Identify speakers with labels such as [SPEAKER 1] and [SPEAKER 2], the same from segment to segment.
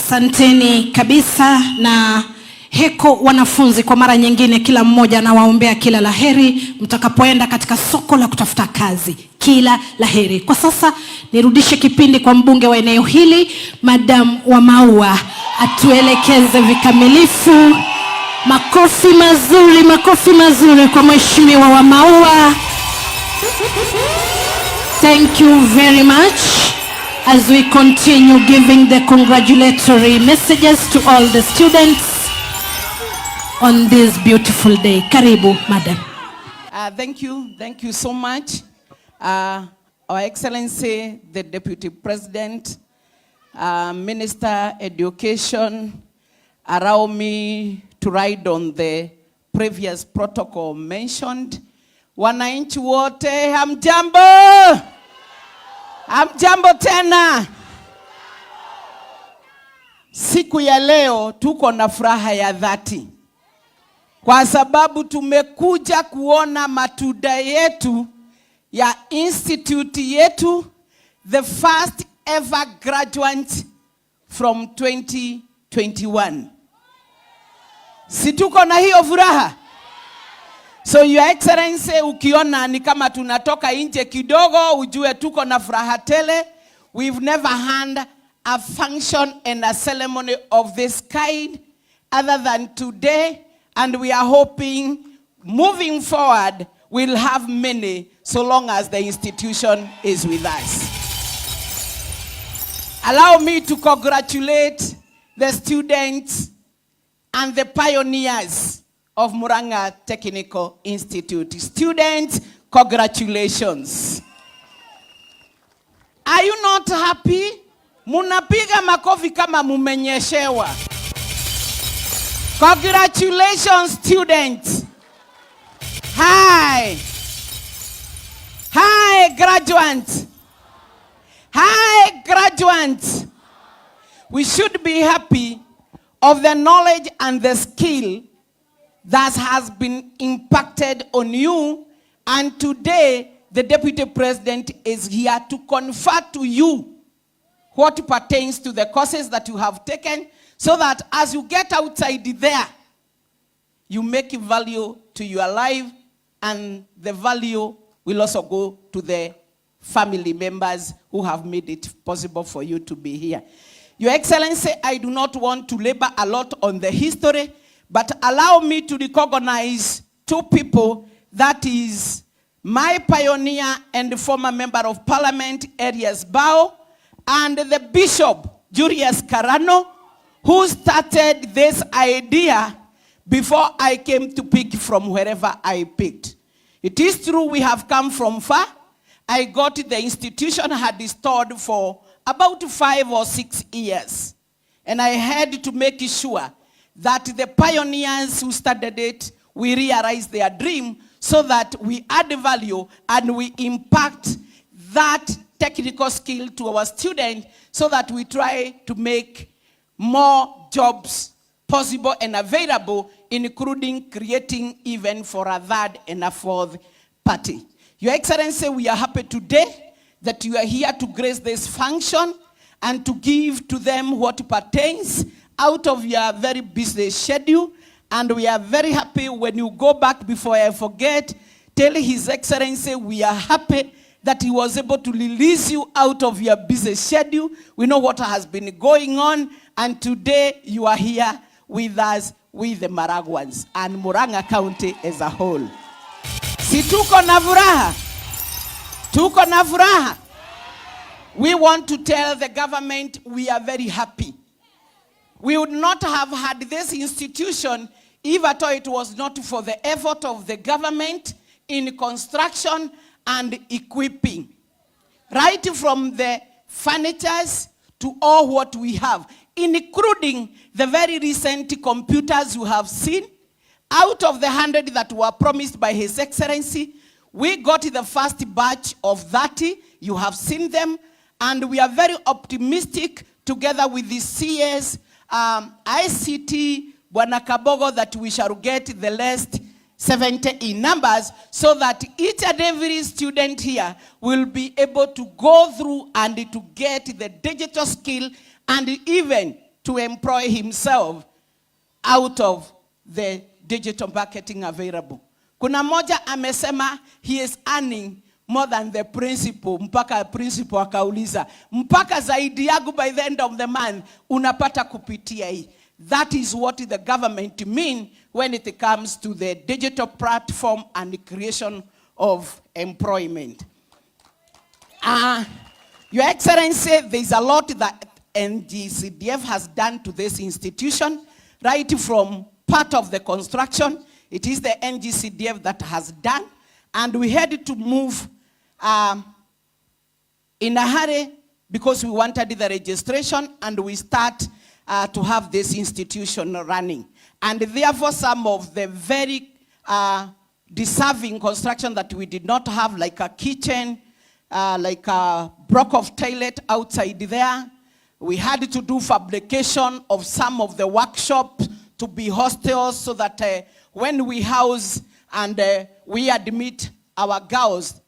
[SPEAKER 1] Asanteni kabisa na heko wanafunzi, kwa mara nyingine kila mmoja anawaombea kila laheri mtakapoenda katika soko la kutafuta kazi. Kila laheri. Kwa sasa nirudishe kipindi kwa mbunge wa eneo hili, Madam Wamaua, atuelekeze vikamilifu. Makofi mazuri kwa Mheshimiwa Wamaua. Thank you very much. As we continue giving the congratulatory messages to all the students on this beautiful day. Karibu, Madam.
[SPEAKER 2] Thank you so much. Our Excellency, the Deputy President, Minister Education, allow me to ride on the previous protocol mentioned. Wananchi wote, hamjambo! Hamjambo tena! Siku ya leo tuko na furaha ya dhati, kwa sababu tumekuja kuona matunda yetu ya institute yetu, the first ever graduate from 2021. Si tuko na hiyo furaha? So Your Excellency, ukiona ni kama tunatoka nje kidogo, ujue tuko na furaha tele. We've never had a function and a ceremony of this kind other than today, and we are hoping moving forward we'll have many, so long as the institution is with us. Allow me to congratulate the students and the pioneers of Murang'a Technical Institute. Students, congratulations. Are you not happy? Munapiga makofi kama mumenyeshewa. Congratulations, students. Hi, graduates. Hi, graduates. We should be happy of the knowledge and the skill that has been impacted on you. And today, the Deputy President is here to confer to you what pertains to the courses that you have taken, so that as you get outside there, you make value to your life, and the value will also go to the family members who have made it possible for you to be here. Your Excellency, I do not want to labor a lot on the history, but allow me to recognize two people, that is my pioneer and former member of parliament, Arias Bao, and the Bishop, Julius Carano, who started this idea before I came to pick from wherever I picked. It is true we have come from far. I got the institution had stored for about 5 or 6 years. And I had to make sure that the pioneers who started it, we realize their dream, so that we add value and we impact that technical skill to our students, so that we try to make more jobs possible and available, including creating even for a third and a fourth party. Your Excellency, we are happy today that you are here to grace this function and to give to them what pertains out of your very busy schedule. And we are very happy when you go back, before I forget, tell His Excellency we are happy that he was able to release you out of your busy schedule. We know what has been going on, and today you are here with us, with the Maraguans and Murang'a County as a whole. Si tuko na furaha? Tuko na furaha? We want to tell the government we are very happy. We would not have had this institution if at all it was not for the effort of the government in construction and equipping. Right from the furnitures to all what we have, including the very recent computers you have seen. Out of the 100 that were promised by His Excellency, we got the first batch of 30. You have seen them. And we are very optimistic, together with the CS, ICT, Bwana Kabogo, that we shall get the last 70 in numbers, so that each and every student here will be able to go through and to get the digital skill, and even to employ himself out of the digital marketing available. Kuna moja amesema he is earning more than the principal, mpaka principal akauliza, mpaka zaidi yangu by the end of the month, unapata kupitia hii. That is what the government mean when it comes to the digital platform and the creation of employment. Your Excellency, there is a lot that NGCDF has done to this institution, right from part of the construction. It is the NGCDF that has done, and we had to move in a hurry because we wanted the registration, and we start to have this institution running. And therefore, some of the very deserving construction that we did not have, like a kitchen, like a block of toilet outside there. We had to do fabrication of some of the workshops to be hostels so that when we house and we admit our girls,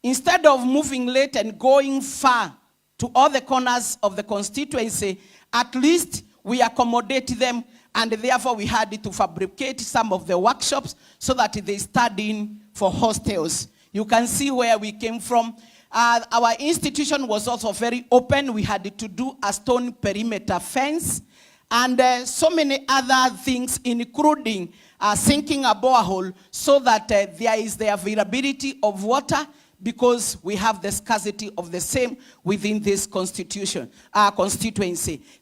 [SPEAKER 2] instead of moving late and going far to all the corners of the constituency, at least we accommodate them, and therefore we had to fabricate some of the workshops so that they study for hostels. You can see where we came from. Our institution was also very open. We had to do a stone perimeter fence and so many other things, including sinking a borehole so that there is the availability of water, because we have the scarcity of the same within this constituency.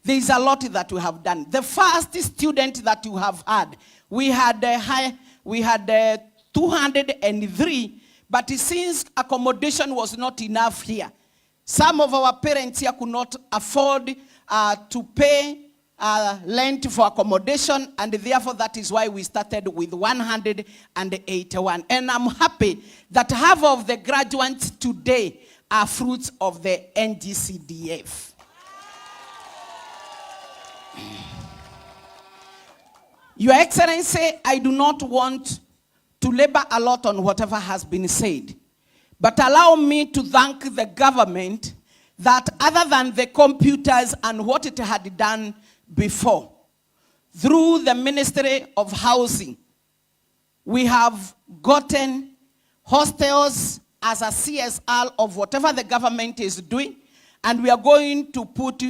[SPEAKER 2] There is a lot that we have done. The first student that you have had, we had 203, but since accommodation was not enough here, some of our parents here could not afford to pay lent for accommodation, and therefore that is why we started with 181. And I'm happy that half of the graduates today are fruits of the NGCDF. Your Excellency, I do not want to labor a lot on whatever has been said, but allow me to thank the government that other than the computers and what it had done before, through the Ministry of Housing, we have gotten hostels as a CSR of whatever the government is doing, and we are going to put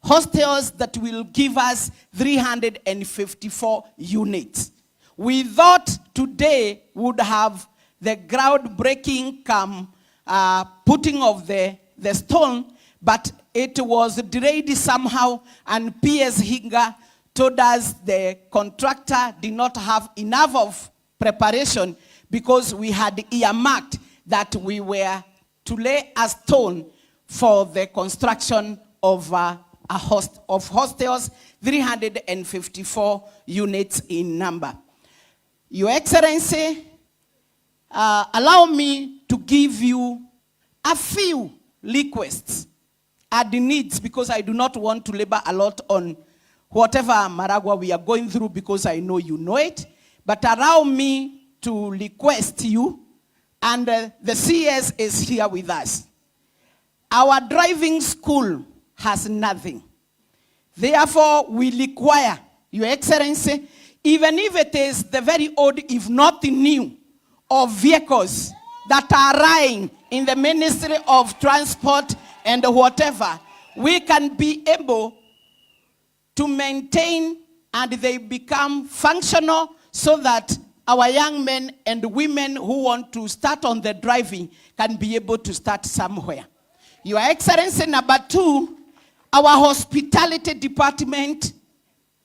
[SPEAKER 2] hostels that will give us 354 units. We thought today would have the groundbreaking putting of the stone, but it was delayed somehow, and PS Hinga told us the contractor did not have enough of preparation because we had earmarked that we were to lay a stone for the construction of hostels, 354 units in number. Your Excellency, allow me to give you a few requests and needs, because I do not want to labor a lot on whatever Maragua we are going through, because I know you know it. But allow me to request you, and the CS is here with us. Our driving school has nothing. Therefore, we require, Your Excellency, even if it is the very old, if not the new, of vehicles that are lying in the Ministry of Transport and whatever, we can be able to maintain and they become functional so that our young men and women who want to start on the driving can be able to start somewhere. Your Excellency, number 2, our hospitality department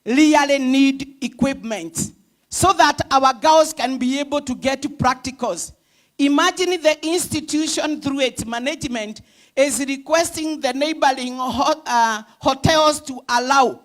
[SPEAKER 2] really need equipment so that our girls can be able to get practicals. Imagine the institution through its management is requesting the neighboring hotels to allow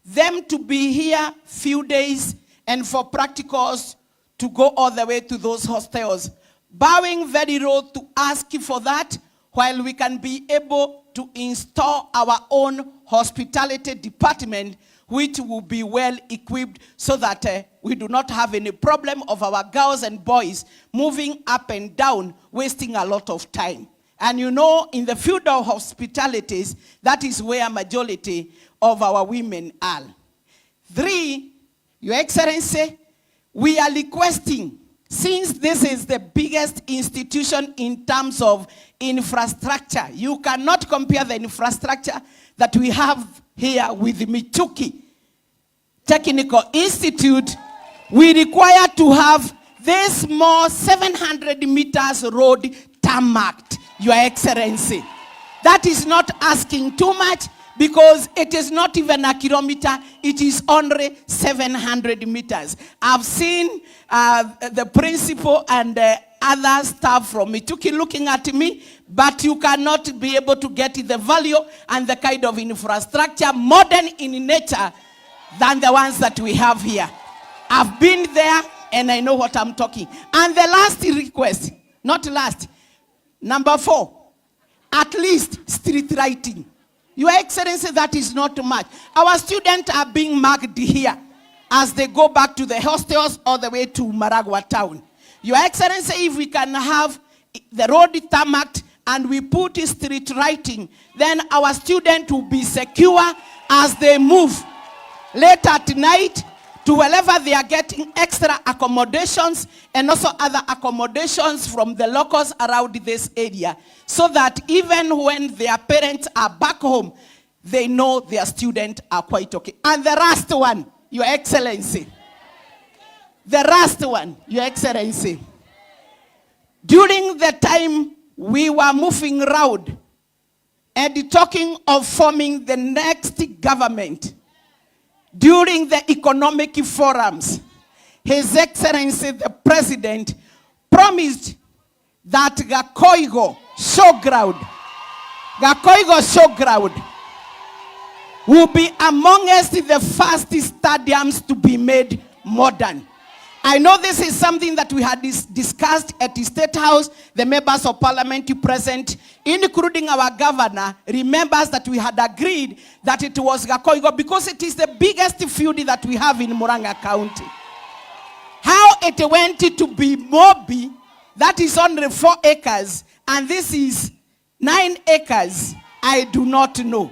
[SPEAKER 2] them to be here few days and for practicals to go all the way to those hostels. Bowing very low to ask for that, while we can be able to install our own hospitality department, which will be well equipped so that we do not have any problem of our girls and boys moving up and down, wasting a lot of time. And you know, in the field of hospitalities, that is where majority of our women are. 3, Your Excellency, we are requesting, since this is the biggest institution in terms of infrastructure, you cannot compare the infrastructure that we have here with the Michuki Technical Institute. We require to have this more 700 meters road tarmacked, Your Excellency. That is not asking too much, because it is not even a kilometer, it is only 700 meters. I've seen the principal and other staff from Michuki looking at me, but you cannot be able to get the value and the kind of infrastructure, modern in nature, than the ones that we have here. I've been there and I know what I'm talking. And the last request, not last, number 4, at least street lighting. Your Excellency, that is not much. Our students are being marked here as they go back to the hostels all the way to Maragua town. Your Excellency, if we can have the road tarmacked and we put street lighting, then our students will be secure as they move late at night to wherever they are getting extra accommodations and also other accommodations from the locals around this area, so that even when their parents are back home, they know their students are quite okay. And the last one, Your Excellency. The last one, Your Excellency. During the time we were moving around and talking of forming the next government, during the economic forums, His Excellency the President promised that Gakoigo Showground will be amongst the first stadiums to be made modern. I know this is something that we had discussed at the State House. The members of Parliament present, including our governor, remembers that we had agreed that it was Gakoigo because it is the biggest field that we have in Murang'a County. How it went to be Mobi, that is only 4 acres, and this is 9 acres, I do not know.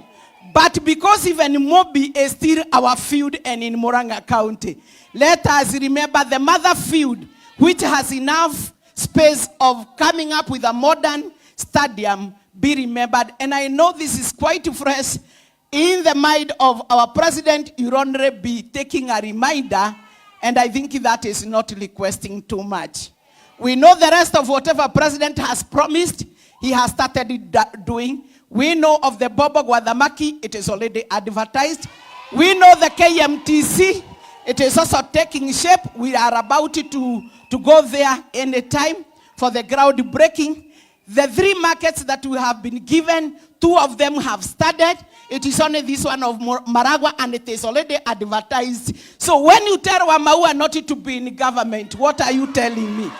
[SPEAKER 2] But because even Mobi is still our field and in Murang'a County, let us remember the mother field, which has enough space of coming up with a modern stadium, be remembered. And I know this is quite fresh in the mind of our president. You'll only be taking a reminder, and I think that is not requesting too much. We know the rest of whatever president has promised, he has started doing. We know of the Bobo Guadamaki, it is already advertised. We know the KMTC, it is also taking shape. We are about to go there anytime for the groundbreaking. The 3 markets that we have been given, 2 of them have started. It is only this one of Maragua, and it is already advertised. So when you tell Wamaua not to be in government, what are you telling me?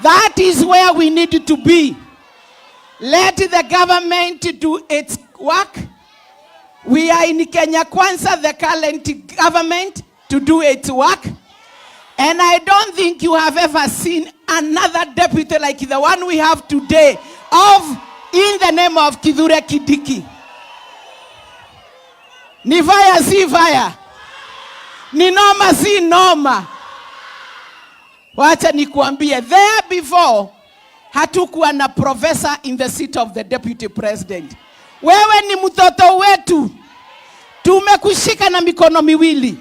[SPEAKER 2] That is where we need to be. Let the government do its work. We are in Kenya Kwanza, the current government, to do its work. And I don't think you have ever seen another deputy like the one we have today, in the name of Kithure Kindiki. Ni fire si fire. Ni noma si noma. Wacha nikuambie, there before, hatukuwa na professor in the seat of the deputy president. Wewe ni mtoto wetu. Tumekushika na mikono miwili.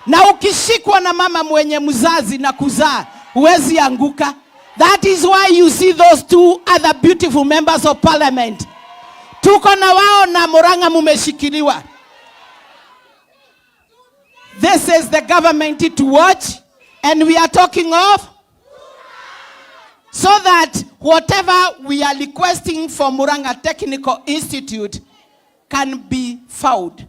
[SPEAKER 2] Na ukishikwa na mama mwenye mzazi na kuzaa, huwezi anguka. That is why you see those 2 other beautiful members of parliament. Tuko na wao na Murang'a mumeshikiliwa. This is the government to watch, and we are talking of so that whatever we are requesting for Murang'a Technical Institute can be found.